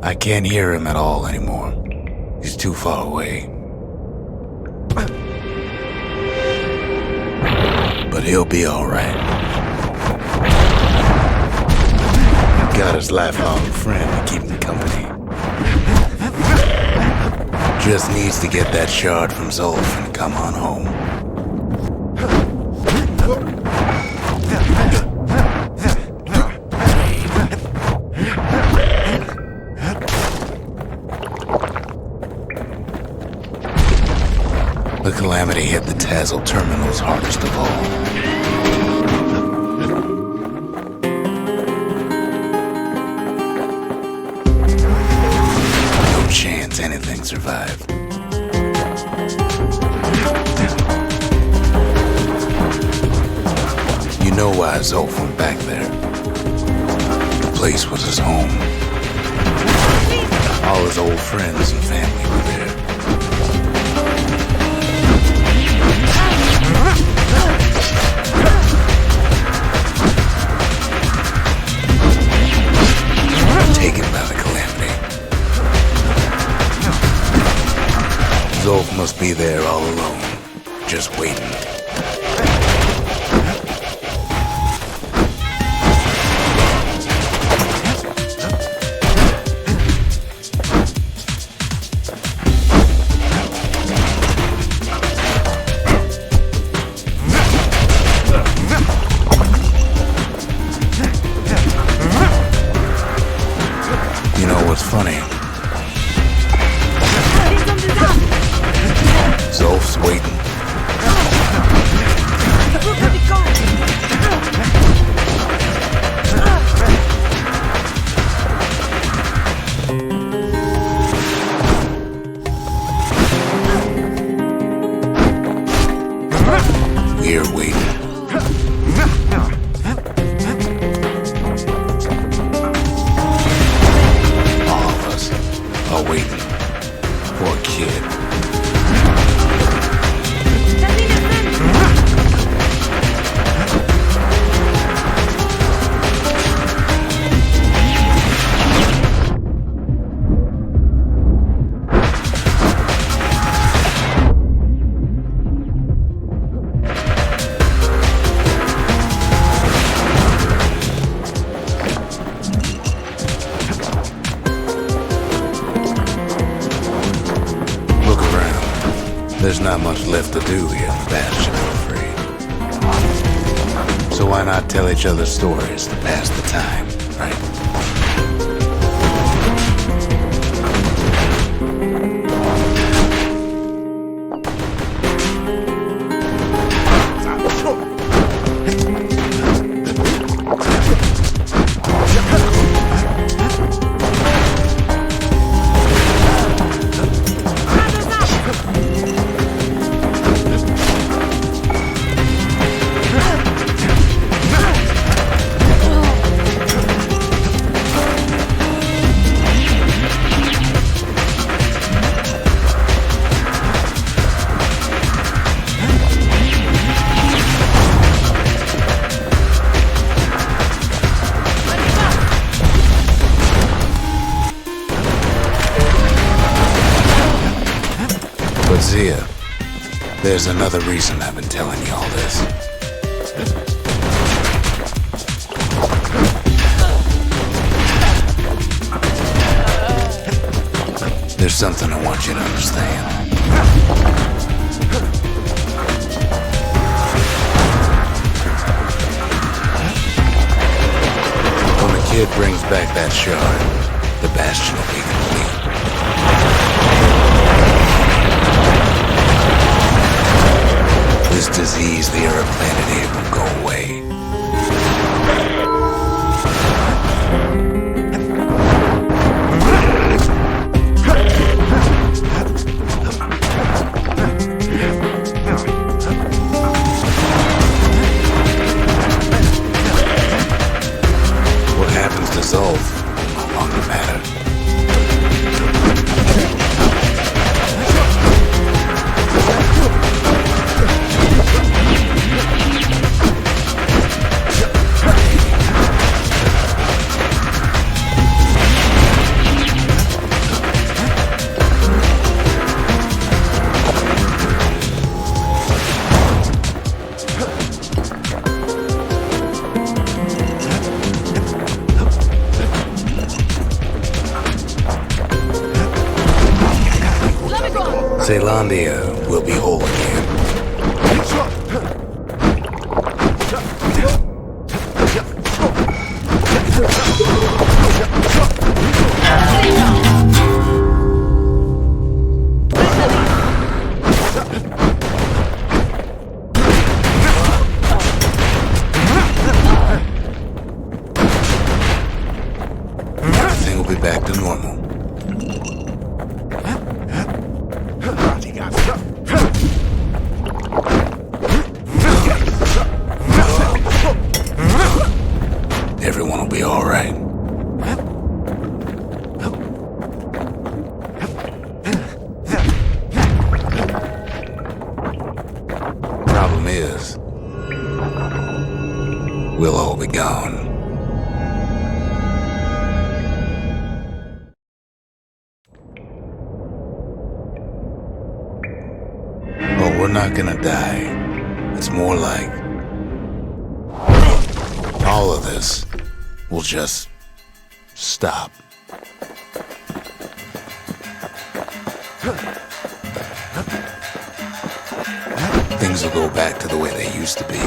I can't hear him at all anymore. He's too far away. But he'll be alright. Got his lifelong friend to keep him company. Just needs to get that shard from Zolf and come on home. The Calamity hit the Tassel terminals hardest of all. No chance anything survived. You know why Zolf went back there. The place was his home. All his old friends and family were there. Taken by the Calamity. Zolf must be there all alone, just waiting. Funny. Zolf's waiting. We're waiting. Waiting. Poor kid. There's not much left to do here in the Bastion, I'm afraid. So why not tell each other stories to pass the time, right? But Zia, there's another reason I've been telling you all this. There's something I want you to understand. When the kid brings back that shard, the Bastion will be complete. This disease the Earth planet here will go away. What happens to Zolf will no longer matter. Caelondia will be whole again. Everything will be back to normal. Everyone will be all right. Problem is, we'll all be gone. Oh, we're not gonna die. It's more like all of this will just stop. Things will go back to the way they used to be.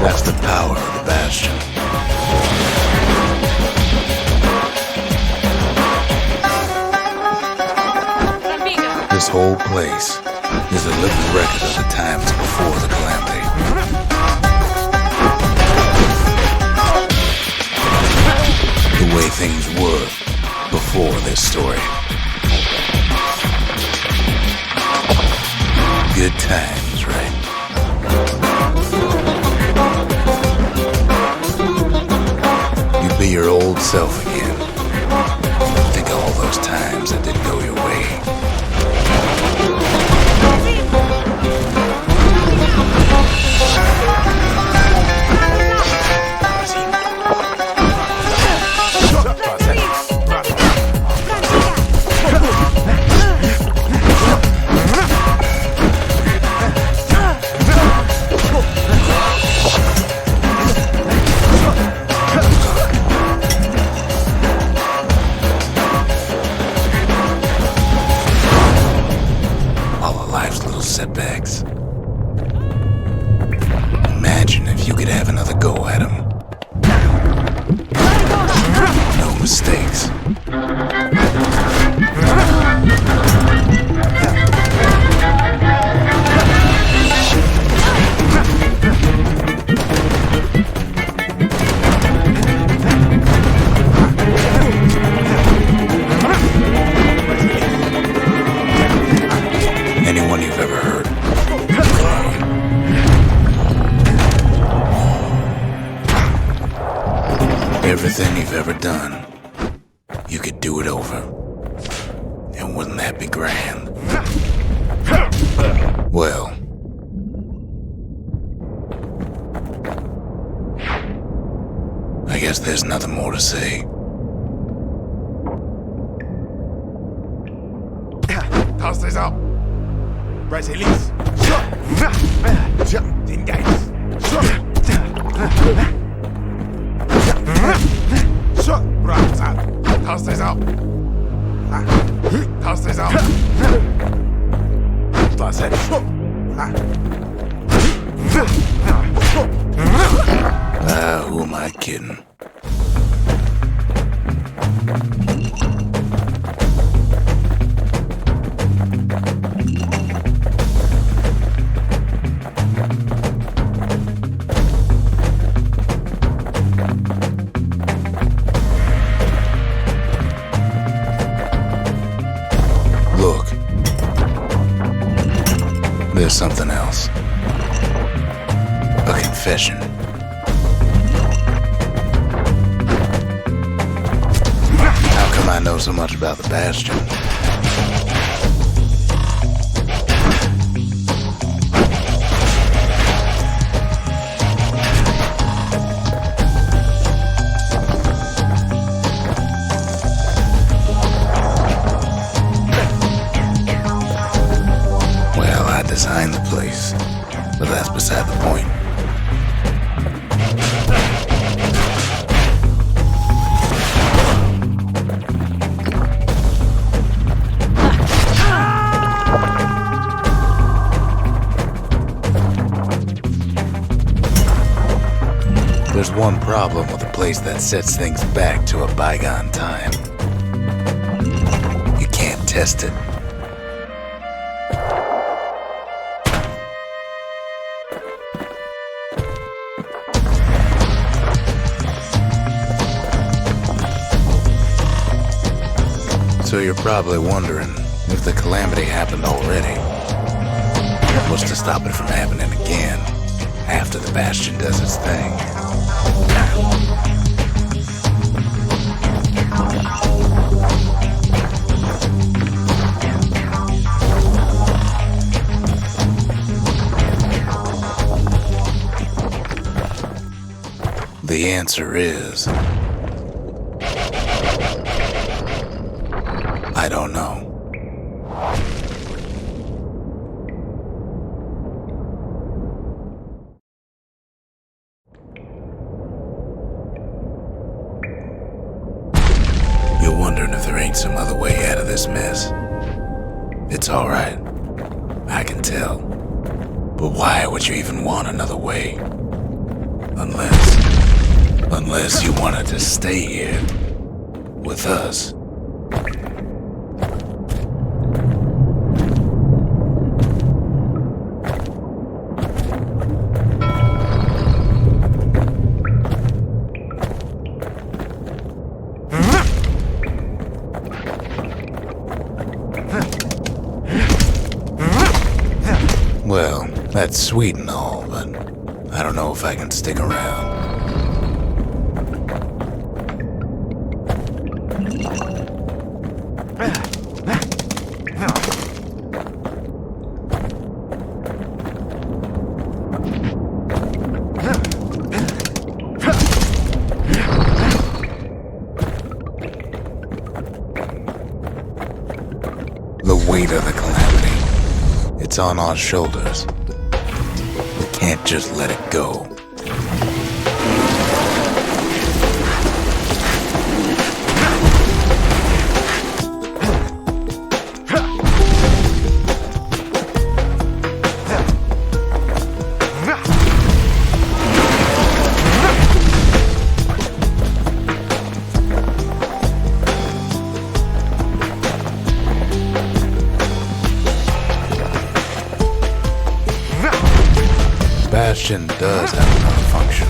That's the power of the Bastion. This whole place is a living record of the times before the Calamity. The way things were before this story. Good times, right? You'd be your old self again. Think of all those times that didn't go your way. Setbacks. Imagine if you could have another go at him. No mistakes. Anyone you've ever heard. Everything you've ever done, you could do it over. And wouldn't that be grand? Well, I guess there's nothing more to say. Taste this up. Press release. Den Geist. Taste this up. Taste this up. That's it. Who am I kidding? Look, there's something else. A confession. How come I know so much about the Bastion? Well, I designed the place, but that's beside the point. one problem with a place that sets things back to a bygone time. You can't test it. So you're probably wondering if the Calamity happened already. What's to stop it from happening again after the Bastion does its thing? The answer is... I don't know. You're wondering if there ain't some other way out of this mess. It's alright. I can tell. But why would you even want another way? Unless you wanted to stay here with us. Well, that's sweet and all, but I don't know if I can stick around. The weight of the Calamity, it's on our shoulders. We can't just let it go. Bastion does have another function,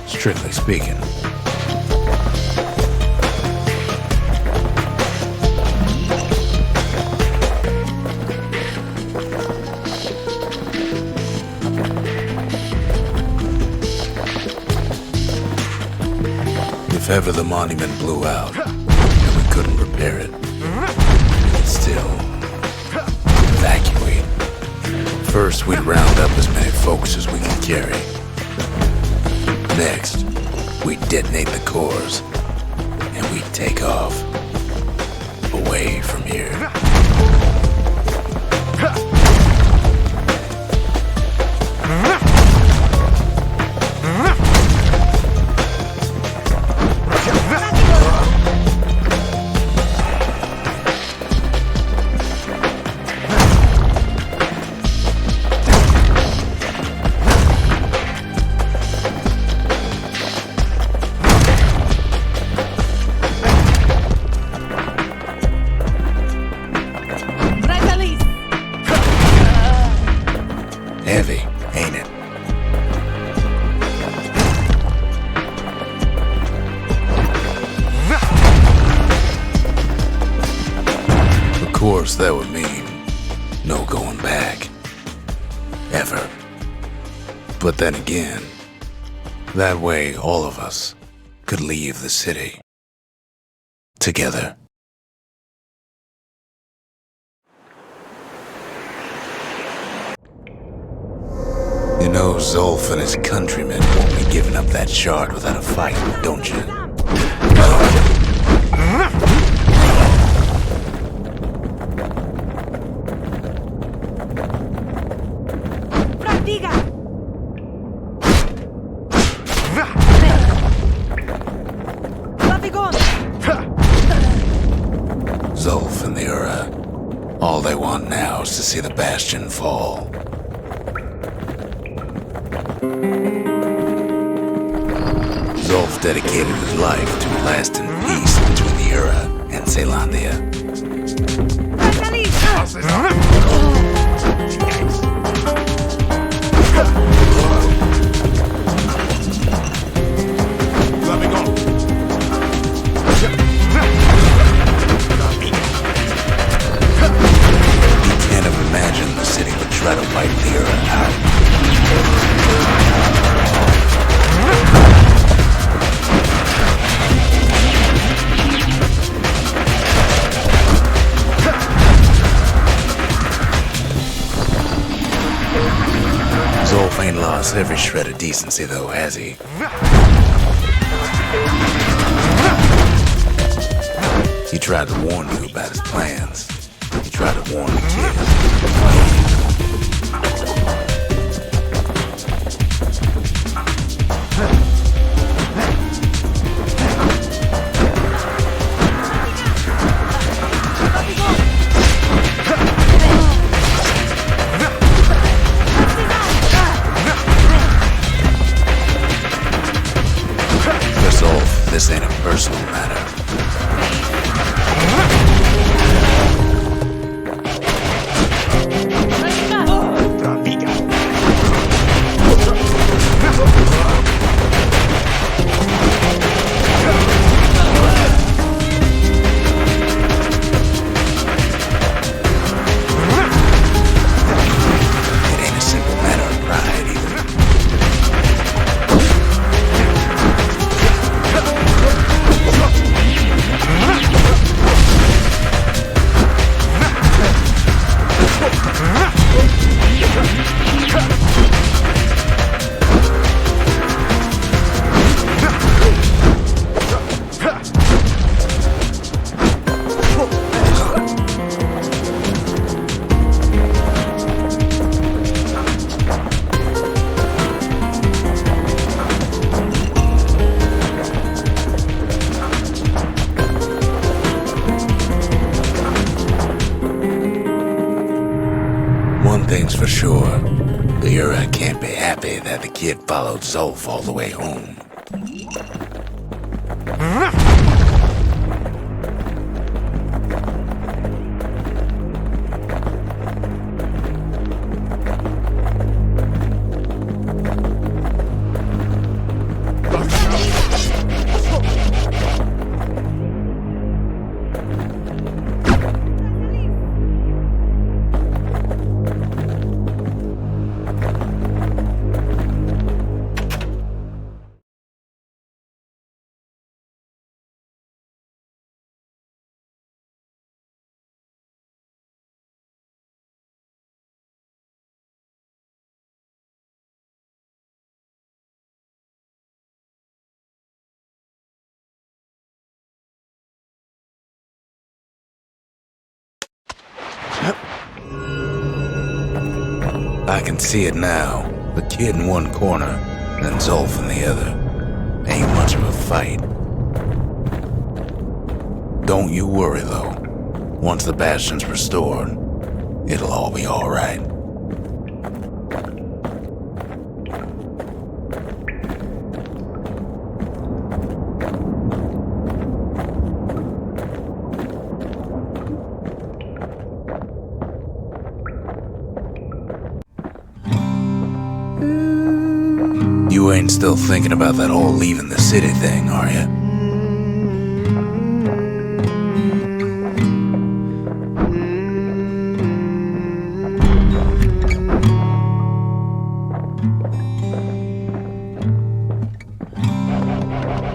strictly speaking. If ever the monument blew out and we couldn't repair it, we'd still evacuate. First, we'd round up as many folks as we can carry. Next, we'd detonate the cores, and we'd take off, away from here. Heavy, ain't it? Of course, that would mean no going back. Ever. But then again, that way all of us could leave the city. Together. You know Zolf and his countrymen won't be giving up that shard without a fight, don't you? Zolf and the Ura, all they want now is to see the Bastion fall. Zolf dedicated his life to lasting peace between the Ura and Caelondia. Passes up. Let me go. You can't have imagined the city would try to wipe the Ura out. Zolf ain't lost every shred of decency though, has he? He tried to warn you about his plans. He tried to warn the kid. For Zolf, this ain't a personal matter. It ain't a simple matter of pride either. One thing's for sure, the Ura can't be happy that the kid followed Zolf all the way home. I can see it now. The kid in one corner, and Zolf in the other. Ain't much of a fight. Don't you worry, though. Once the Bastion's restored, it'll all be alright. You ain't still thinking about that whole leaving the city thing, are you?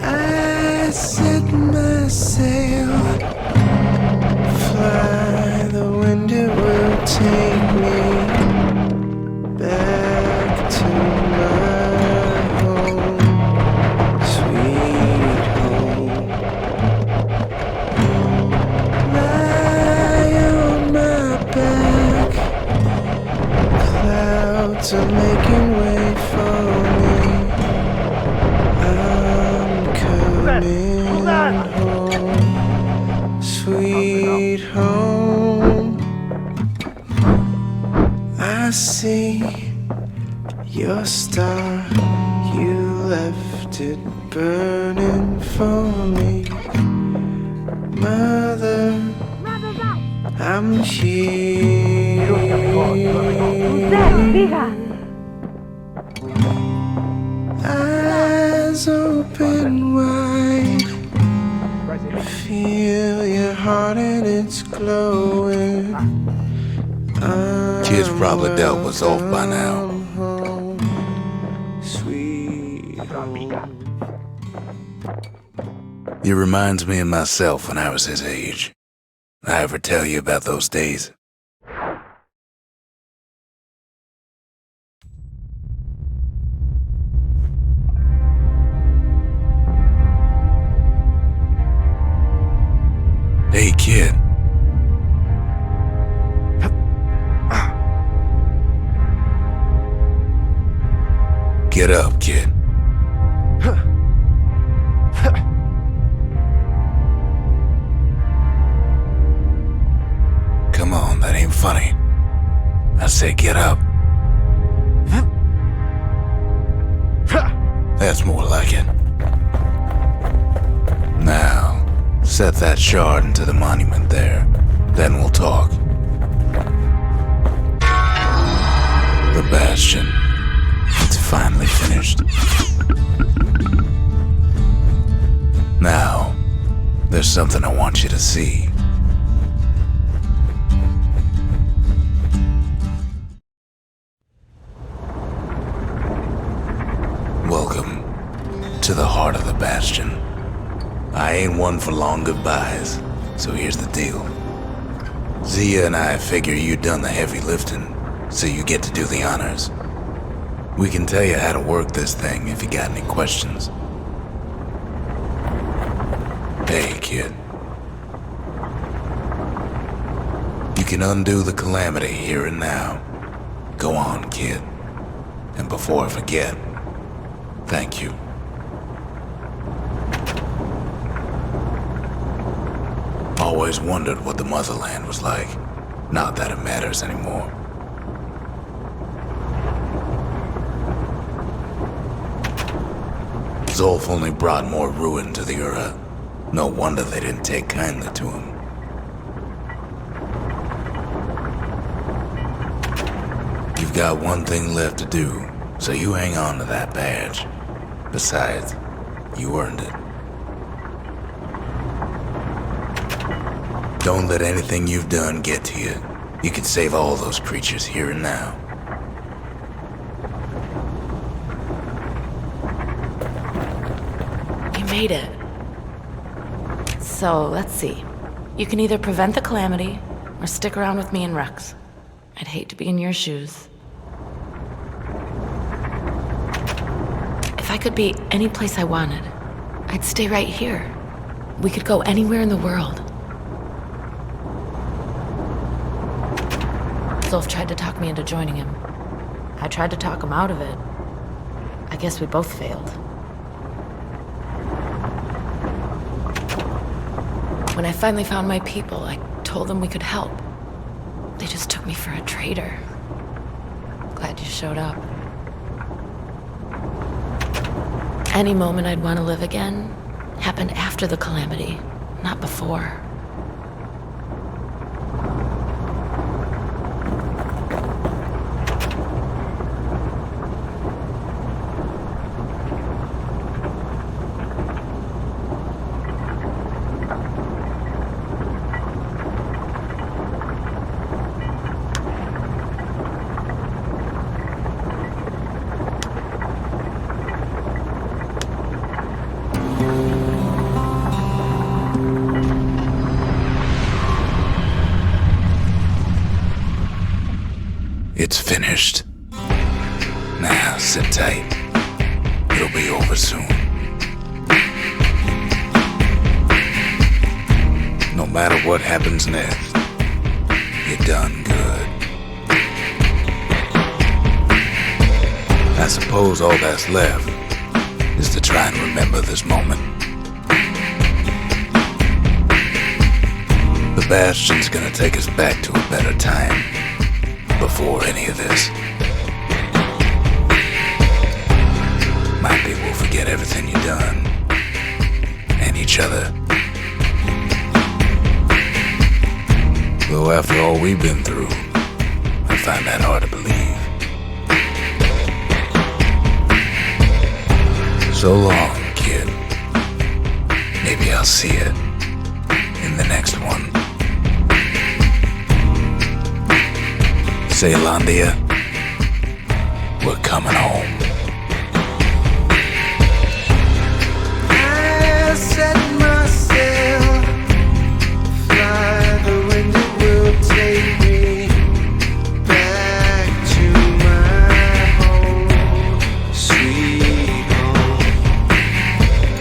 I set my sail, fly, the wind it will take me back to my home, sweet home. Lie on my back, clouds are making way for me. Coming home, sweet home. I see your star, you left it it burning for me. Mother, I'm here. Eyes open wide. Feel your heart and it's glowing. Kid's probably dealt with Zolf by now. Sweet home. He reminds me of myself when I was his age. I ever tell you about those days? Hey, kid. Get up, kid. Come on, that ain't funny. I say get up. That's more like it. Now, set that shard into the monument there. Then we'll talk. The Bastion. It's finally finished. Now, there's something I want you to see. Welcome to the heart of the Bastion. I ain't one for long goodbyes, so here's the deal. Zia and I figure you done the heavy lifting, so you get to do the honors. We can tell you how to work this thing if you got any questions. Hey, kid. You can undo the Calamity here and now. Go on, kid. And before I forget, thank you. Always wondered what the motherland was like. Not that it matters anymore. Zolf only brought more ruin to the Ura. No wonder they didn't take kindly to him. You've got one thing left to do, so you hang on to that badge. Besides, you earned it. Don't let anything you've done get to you. You can save all those creatures here and now. You made it. So, let's see. You can either prevent the Calamity, or stick around with me and Rucks. I'd hate to be in your shoes. If I could be any place I wanted, I'd stay right here. We could go anywhere in the world. Zolf tried to talk me into joining him. I tried to talk him out of it. I guess we both failed. When I finally found my people, I told them we could help. They just took me for a traitor. Glad you showed up. Any moment I'd want to live again happened after the Calamity, not before. It's finished. Now, sit tight. It'll be over soon. No matter what happens next, you're done good. I suppose all that's left is to try and remember this moment. The Bastion's gonna take us back to a better time. Before any of this. might be we'll forget everything you've done. And each other. Though after all we've been through, I find that hard to believe. So long, kid. Maybe I'll see you in the next one. Caelondia, we're coming home.